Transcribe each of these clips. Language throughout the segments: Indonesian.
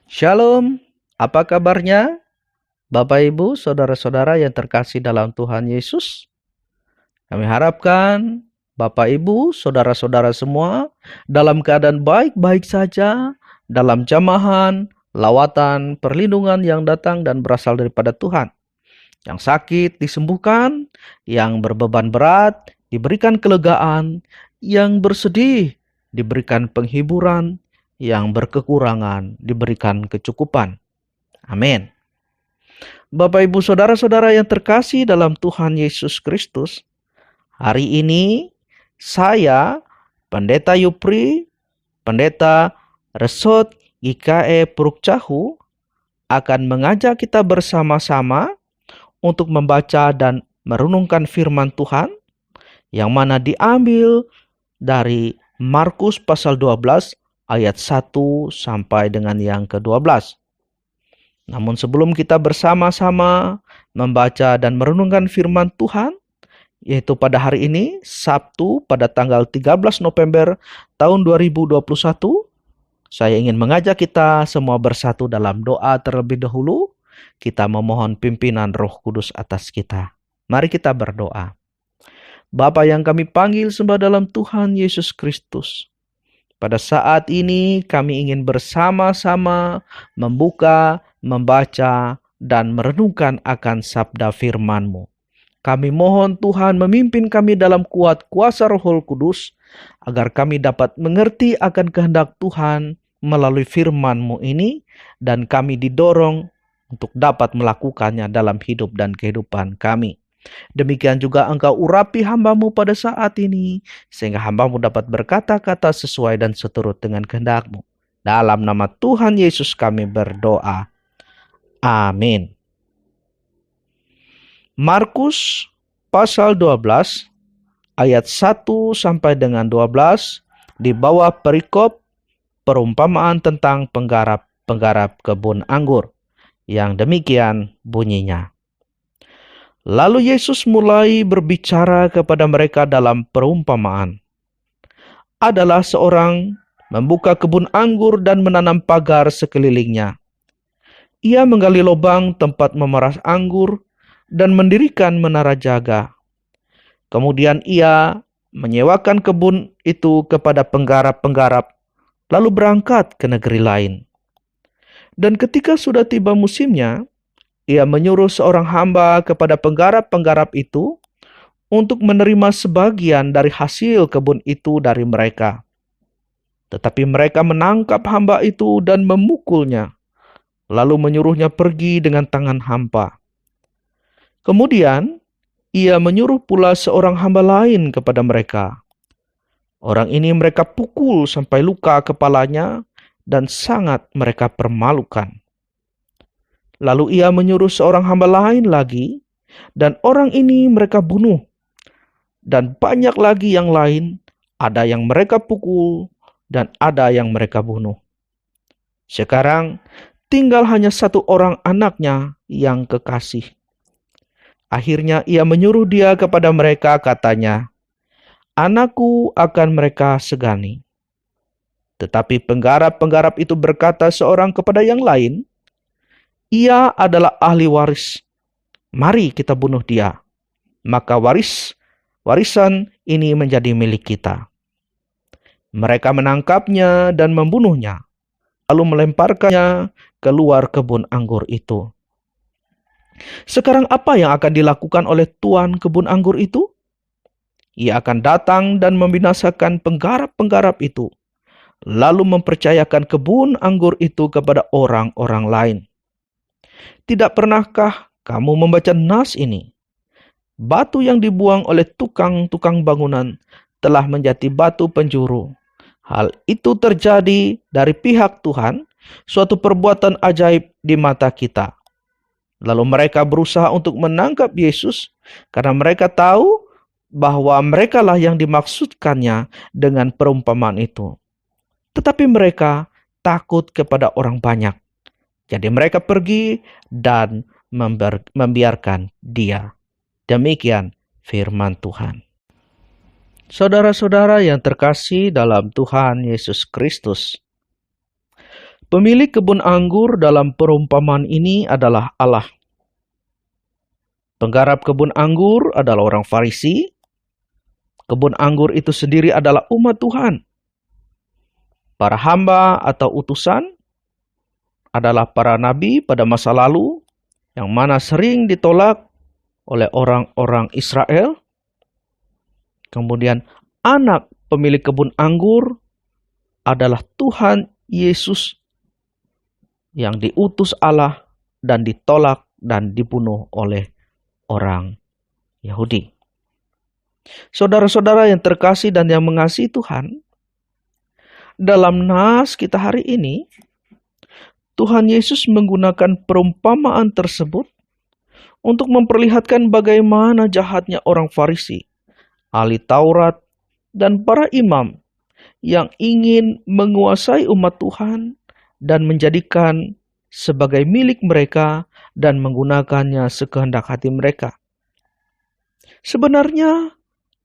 Shalom, apa kabarnya Bapak Ibu, Saudara-saudara yang terkasih dalam Tuhan Yesus? Kami harapkan Bapak Ibu, Saudara-saudara semua dalam keadaan baik-baik saja, dalam jamahan, lawatan, perlindungan yang datang dan berasal daripada Tuhan. Yang sakit disembuhkan, yang berbeban berat diberikan kelegaan, yang bersedih diberikan penghiburan, yang berkekurangan diberikan kecukupan. Amin. Bapak Ibu Saudara-saudara yang terkasih dalam Tuhan Yesus Kristus, hari ini saya, Pendeta Yupri, Pendeta Resot GKE Puruk Cahu, akan mengajak kita bersama-sama untuk membaca dan merenungkan firman Tuhan yang mana diambil dari Markus pasal 12 ayat 1 sampai dengan yang ke-12. Namun sebelum kita bersama-sama membaca dan merenungkan firman Tuhan, yaitu pada hari ini, Sabtu pada tanggal 13 November tahun 2021, saya ingin mengajak kita semua bersatu dalam doa terlebih dahulu. Kita memohon pimpinan Roh Kudus atas kita. Mari kita berdoa. Bapa yang kami panggil sembah dalam Tuhan Yesus Kristus, pada saat ini kami ingin bersama-sama membuka, membaca, dan merenungkan akan sabda firman-Mu. Kami mohon Tuhan memimpin kami dalam kuat kuasa Roh Kudus, agar kami dapat mengerti akan kehendak Tuhan melalui firman-Mu ini, dan kami didorong untuk dapat melakukannya dalam hidup dan kehidupan kami. Demikian juga Engkau urapi hamba-Mu pada saat ini, sehingga hamba-Mu dapat berkata-kata sesuai dan seturut dengan kehendak-Mu. Dalam nama Tuhan Yesus kami berdoa. Amin. Markus pasal 12 ayat 1 sampai dengan 12 di bawah perikop perumpamaan tentang penggarap kebun anggur. Yang demikian bunyinya. Lalu Yesus mulai berbicara kepada mereka dalam perumpamaan. Adalah seorang membuka kebun anggur dan menanam pagar sekelilingnya. Ia menggali lubang tempat memeras anggur dan mendirikan menara jaga. Kemudian ia menyewakan kebun itu kepada penggarap-penggarap, lalu berangkat ke negeri lain. Dan ketika sudah tiba musimnya, ia menyuruh seorang hamba kepada penggarap-penggarap itu untuk menerima sebagian dari hasil kebun itu dari mereka. Tetapi mereka menangkap hamba itu dan memukulnya, lalu menyuruhnya pergi dengan tangan hampa. Kemudian ia menyuruh pula seorang hamba lain kepada mereka. Orang ini mereka pukul sampai luka kepalanya dan sangat mereka permalukan. Lalu ia menyuruh seorang hamba lain lagi, dan orang ini mereka bunuh. Dan banyak lagi yang lain, ada yang mereka pukul, dan ada yang mereka bunuh. Sekarang tinggal hanya satu orang anaknya yang kekasih. Akhirnya ia menyuruh dia kepada mereka, katanya, "Anakku akan mereka segani." Tetapi penggarap-penggarap itu berkata seorang kepada yang lain, "Ia adalah ahli waris. Mari kita bunuh dia. Maka warisan ini menjadi milik kita." Mereka menangkapnya dan membunuhnya, lalu melemparkannya keluar kebun anggur itu. Sekarang apa yang akan dilakukan oleh tuan kebun anggur itu? Ia akan datang dan membinasakan penggarap-penggarap itu, lalu mempercayakan kebun anggur itu kepada orang-orang lain. Tidak pernahkah kamu membaca nas ini? Batu yang dibuang oleh tukang-tukang bangunan telah menjadi batu penjuru. Hal itu terjadi dari pihak Tuhan, suatu perbuatan ajaib di mata kita. Lalu mereka berusaha untuk menangkap Yesus karena mereka tahu bahwa merekalah yang dimaksudkannya dengan perumpamaan itu. Tetapi mereka takut kepada orang banyak. Jadi mereka pergi dan membiarkan dia. Demikian firman Tuhan. Saudara-saudara yang terkasih dalam Tuhan Yesus Kristus, Pemilik kebun anggur dalam perumpamaan ini adalah Allah. Penggarap kebun anggur adalah orang Farisi. Kebun anggur itu sendiri adalah umat Tuhan. Para hamba atau utusan adalah para nabi pada masa lalu yang mana sering ditolak oleh orang-orang Israel. Kemudian anak pemilik kebun anggur adalah Tuhan Yesus yang diutus Allah dan ditolak dan dibunuh oleh orang Yahudi. Saudara-saudara yang terkasih dan yang mengasihi Tuhan, dalam nas kita hari ini, Tuhan Yesus menggunakan perumpamaan tersebut untuk memperlihatkan bagaimana jahatnya orang Farisi, ahli Taurat, dan para imam yang ingin menguasai umat Tuhan dan menjadikan sebagai milik mereka dan menggunakannya sekehendak hati mereka. Sebenarnya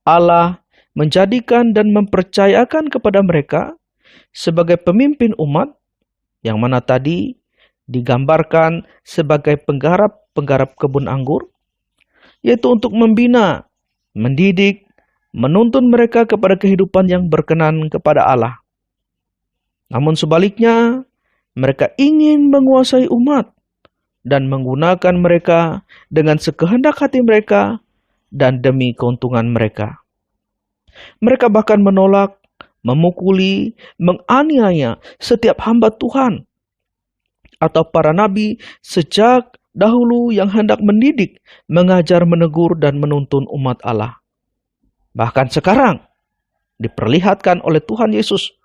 Allah menjadikan dan mempercayakan kepada mereka sebagai pemimpin umat yang mana tadi digambarkan sebagai penggarap kebun anggur, yaitu untuk membina, mendidik, menuntun mereka kepada kehidupan yang berkenan kepada Allah. Namun sebaliknya, mereka ingin menguasai umat dan menggunakan mereka dengan sekehendak hati mereka dan demi keuntungan mereka. Mereka bahkan menolak, memukuli, menganiaya setiap hamba Tuhan atau para nabi sejak dahulu yang hendak mendidik, mengajar, menegur, dan menuntun umat Allah. Bahkan sekarang diperlihatkan oleh Tuhan Yesus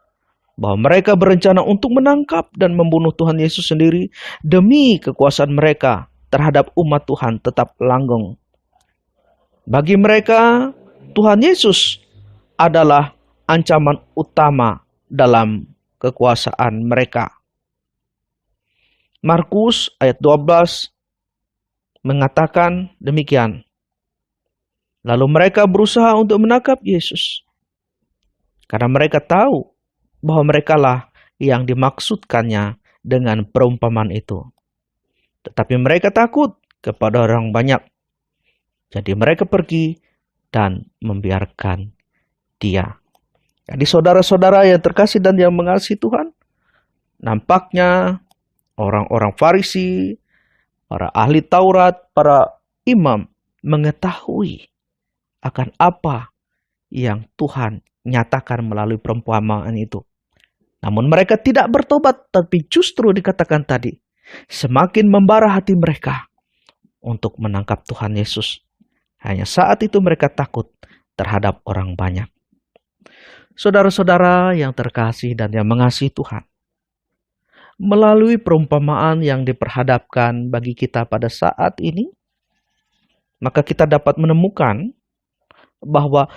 bahwa mereka berencana untuk menangkap dan membunuh Tuhan Yesus sendiri demi kekuasaan mereka terhadap umat Tuhan tetap langgeng. Bagi mereka, Tuhan Yesus adalah ancaman utama dalam kekuasaan mereka. Markus ayat 12 mengatakan demikian. Lalu mereka berusaha untuk menangkap Yesus, karena mereka tahu bahwa merekalah yang dimaksudkannya dengan perumpamaan itu. Tetapi mereka takut kepada orang banyak. Jadi mereka pergi dan membiarkan dia. Jadi saudara-saudara yang terkasih dan yang mengasihi Tuhan, nampaknya orang-orang Farisi, para ahli Taurat, para imam mengetahui akan apa yang Tuhan nyatakan melalui perumpamaan itu. Namun mereka tidak bertobat, tapi justru dikatakan tadi, semakin membara hati mereka untuk menangkap Tuhan Yesus. Hanya saat itu mereka takut terhadap orang banyak. Saudara-saudara yang terkasih dan yang mengasihi Tuhan, melalui perumpamaan yang diperhadapkan bagi kita pada saat ini, maka kita dapat menemukan bahwa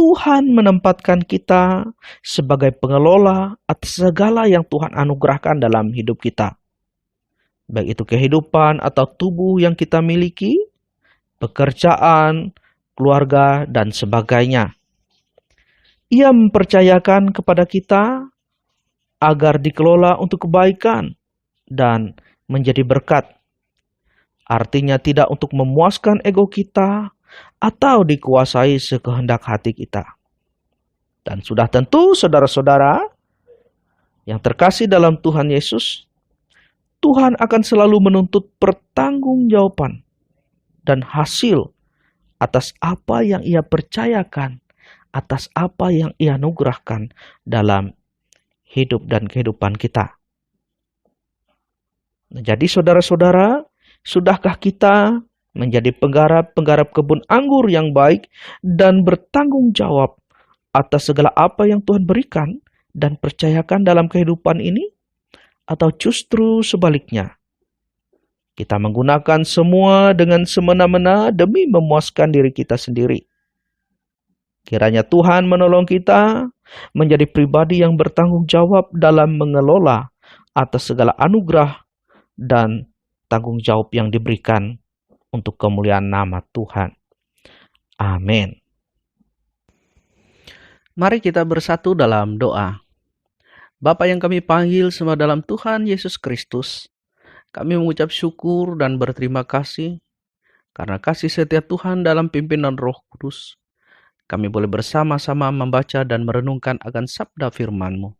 Tuhan menempatkan kita sebagai pengelola atas segala yang Tuhan anugerahkan dalam hidup kita. Baik itu kehidupan atau tubuh yang kita miliki, pekerjaan, keluarga, dan sebagainya. Ia mempercayakan kepada kita agar dikelola untuk kebaikan dan menjadi berkat. Artinya tidak untuk memuaskan ego kita atau dikuasai sekehendak hati kita. Dan sudah tentu saudara-saudara yang terkasih dalam Tuhan Yesus, Tuhan akan selalu menuntut pertanggungjawaban dan hasil atas apa yang Ia percayakan, atas apa yang Ia anugerahkan dalam hidup dan kehidupan kita. Jadi saudara-saudara, sudahkah kita menjadi penggarap kebun anggur yang baik dan bertanggung jawab atas segala apa yang Tuhan berikan dan percayakan dalam kehidupan ini? Atau justru sebaliknya, kita menggunakan semua dengan semena-mena demi memuaskan diri kita sendiri? Kiranya Tuhan menolong kita menjadi pribadi yang bertanggung jawab dalam mengelola atas segala anugerah dan tanggung jawab yang diberikan untuk kemuliaan nama Tuhan. Amin. Mari kita bersatu dalam doa. Bapa yang kami panggil semua dalam Tuhan Yesus Kristus, kami mengucap syukur dan berterima kasih karena kasih setia Tuhan dalam pimpinan Roh Kudus. Kami boleh bersama-sama membaca dan merenungkan akan sabda firman-Mu.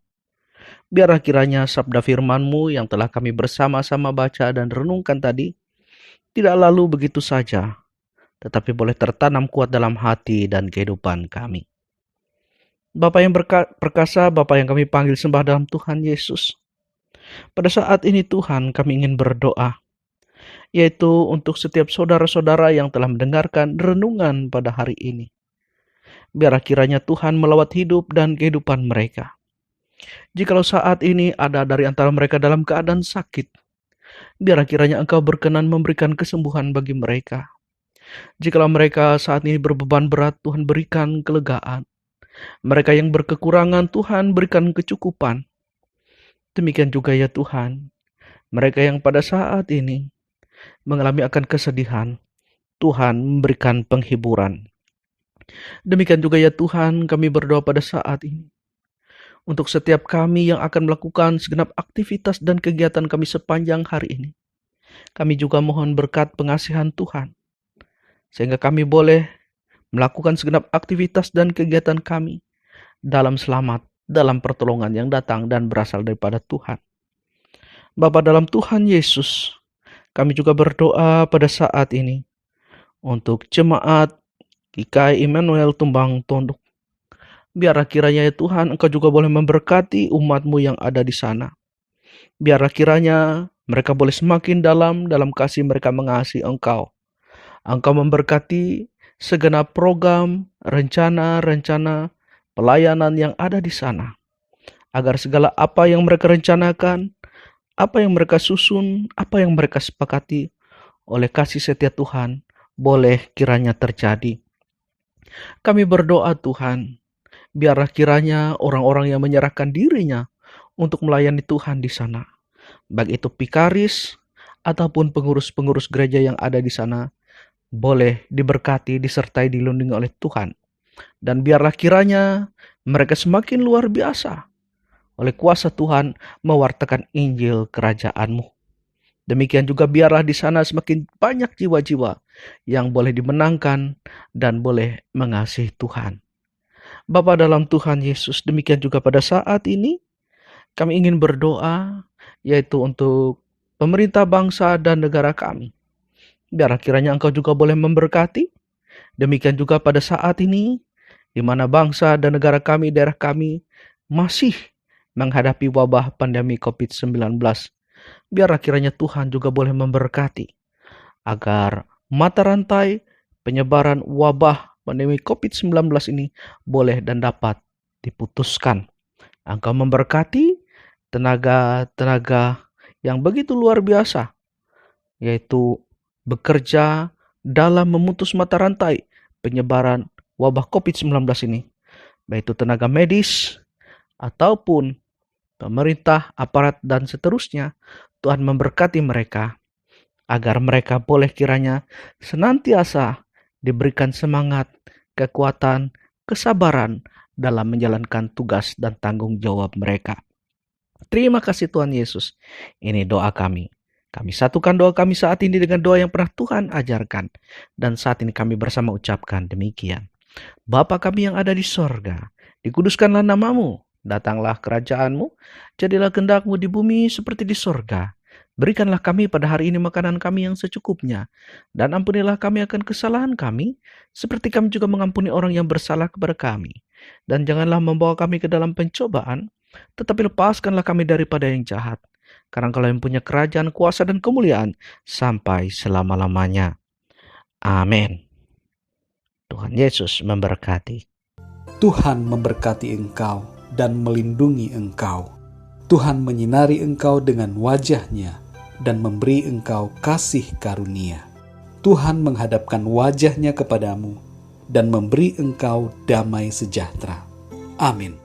Biarlah kiranya sabda firman-Mu yang telah kami bersama-sama baca dan renungkan tadi tidak lalu begitu saja, tetapi boleh tertanam kuat dalam hati dan kehidupan kami. Bapa yang perkasa, Bapa yang kami panggil sembah dalam Tuhan Yesus. Pada saat ini Tuhan kami ingin berdoa, yaitu untuk setiap saudara-saudara yang telah mendengarkan renungan pada hari ini. Biarlah kiranya Tuhan melawat hidup dan kehidupan mereka. Jikalau saat ini ada dari antara mereka dalam keadaan sakit, biarlah kiranya Engkau berkenan memberikan kesembuhan bagi mereka. Jikalau mereka saat ini berbeban berat, Tuhan berikan kelegaan. Mereka yang berkekurangan, Tuhan berikan kecukupan. Demikian juga ya Tuhan, mereka yang pada saat ini mengalami akan kesedihan, Tuhan memberikan penghiburan. Demikian juga ya Tuhan, kami berdoa pada saat ini untuk setiap kami yang akan melakukan segenap aktivitas dan kegiatan kami sepanjang hari ini. Kami juga mohon berkat pengasihan Tuhan, sehingga kami boleh melakukan segenap aktivitas dan kegiatan kami dalam selamat, dalam pertolongan yang datang dan berasal daripada Tuhan. Bapa dalam Tuhan Yesus, kami juga berdoa pada saat ini untuk jemaat GKI Immanuel Tumbang Tondok. Biarlah kiranya ya Tuhan, Engkau juga boleh memberkati umat-Mu yang ada di sana. Biarlah kiranya mereka boleh semakin dalam kasih mereka mengasihi Engkau. Engkau memberkati segenap program, rencana-rencana pelayanan yang ada di sana, agar segala apa yang mereka rencanakan, apa yang mereka susun, apa yang mereka sepakati oleh kasih setia Tuhan, boleh kiranya terjadi. Kami berdoa Tuhan, biarlah kiranya orang-orang yang menyerahkan dirinya untuk melayani Tuhan di sana, baik itu pikaris ataupun pengurus-pengurus gereja yang ada di sana, boleh diberkati, disertai, dilindungi oleh Tuhan. Dan biarlah kiranya mereka semakin luar biasa oleh kuasa Tuhan mewartakan Injil kerajaan-Mu. Demikian juga biarlah di sana semakin banyak jiwa-jiwa yang boleh dimenangkan dan boleh mengasihi Tuhan. Bapa dalam Tuhan Yesus, demikian juga pada saat ini kami ingin berdoa, yaitu untuk pemerintah bangsa dan negara kami. Biarlah kiranya Engkau juga boleh memberkati. Demikian juga pada saat ini, di mana bangsa dan negara kami, daerah kami masih menghadapi wabah pandemi COVID-19. Biarlah kiranya Tuhan juga boleh memberkati, agar mata rantai penyebaran wabah pandemi COVID-19 ini boleh dan dapat diputuskan. Engkau memberkati tenaga-tenaga yang begitu luar biasa, yaitu bekerja dalam memutus mata rantai penyebaran wabah COVID-19 ini, baik itu tenaga medis ataupun pemerintah, aparat, dan seterusnya. Tuhan memberkati mereka, agar mereka boleh kiranya senantiasa diberikan semangat, kekuatan, kesabaran dalam menjalankan tugas dan tanggung jawab mereka. Terima kasih Tuhan Yesus. Ini doa kami. Kami satukan doa kami saat ini dengan doa yang pernah Tuhan ajarkan. Dan saat ini kami bersama ucapkan demikian. Bapa kami yang ada di sorga, dikuduskanlah nama-Mu, datanglah kerajaan-Mu, jadilah kehendak-Mu di bumi seperti di sorga. Berikanlah kami pada hari ini makanan kami yang secukupnya, dan ampunilah kami akan kesalahan kami, seperti kami juga mengampuni orang yang bersalah kepada kami. Dan janganlah membawa kami ke dalam pencobaan, tetapi lepaskanlah kami daripada yang jahat. Karena Engkau yang punya kerajaan, kuasa, dan kemuliaan sampai selama-lamanya. Amin. Tuhan Yesus memberkati. Tuhan memberkati engkau dan melindungi engkau. Tuhan menyinari engkau dengan wajah-Nya dan memberi engkau kasih karunia. Tuhan menghadapkan wajah-Nya kepadamu dan memberi engkau damai sejahtera. Amin.